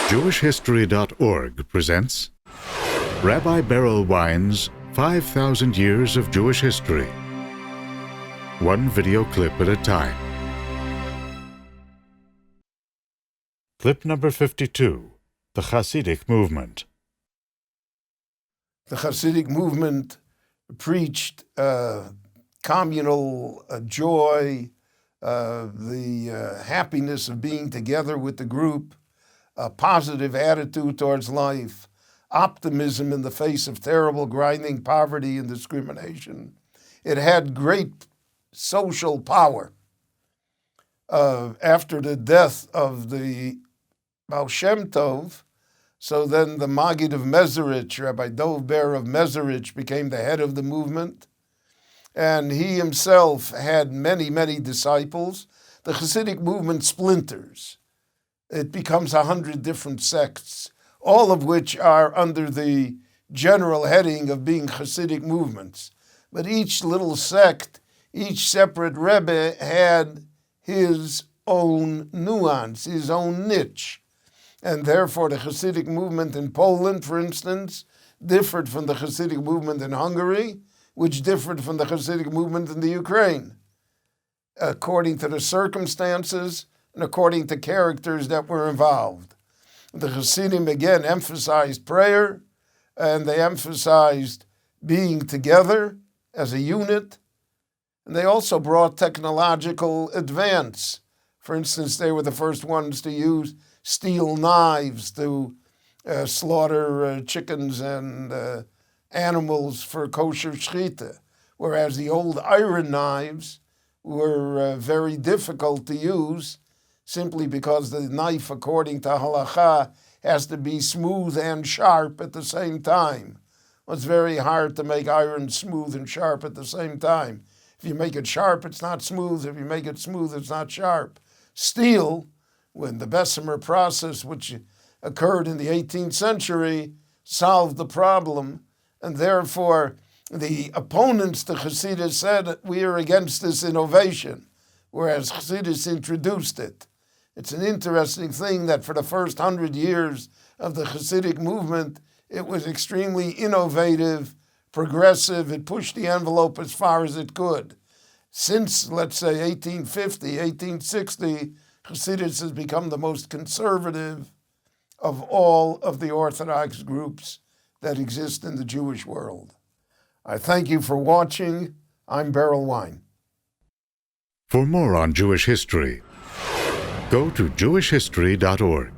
JewishHistory.org presents Rabbi Wein's 5,000 Years of Jewish History. One video clip at a time. Clip number 52, the Chassidic Movement. The Chassidic movement preached communal joy, the happiness of being together with the group, a positive attitude towards life, optimism in the face of terrible, grinding poverty and discrimination. It had great social power. After the death of the Baal Shem Tov, so then the Maggid of Mezerich, Rabbi Dov Ber of Mezerich, became the head of the movement. And he himself had many, many disciples. The Chassidic movement splinters. It becomes 100 different sects, all of which are under the general heading of being Chassidic movements. But each little sect, each separate Rebbe had his own nuance, his own niche. And therefore the Chassidic movement in Poland, for instance, differed from the Chassidic movement in Hungary, which differed from the Chassidic movement in the Ukraine, according to the circumstances and according to characters that were involved. The Chassidim again emphasized prayer, and they emphasized being together as a unit, and they also brought technological advance. For instance, they were the first ones to use steel knives to slaughter chickens and animals for kosher shechita, whereas the old iron knives were very difficult to use simply because the knife, according to halacha, has to be smooth and sharp at the same time. Well, it's very hard to make iron smooth and sharp at the same time. If you make it sharp, it's not smooth. If you make it smooth, it's not sharp. Steel, when the Bessemer process, which occurred in the 18th century, solved the problem, and therefore the opponents to Chassidus said, we are against this innovation, whereas Chassidus introduced it. It's an interesting thing that for the first 100 years of the Chassidic movement, it was extremely innovative, progressive. It pushed the envelope as far as it could. Since, let's say, 1850, 1860, Chassidus has become the most conservative of all of the Orthodox groups that exist in the Jewish world. I thank you for watching. I'm Rabbi Wein. For more on Jewish history, go to JewishHistory.org.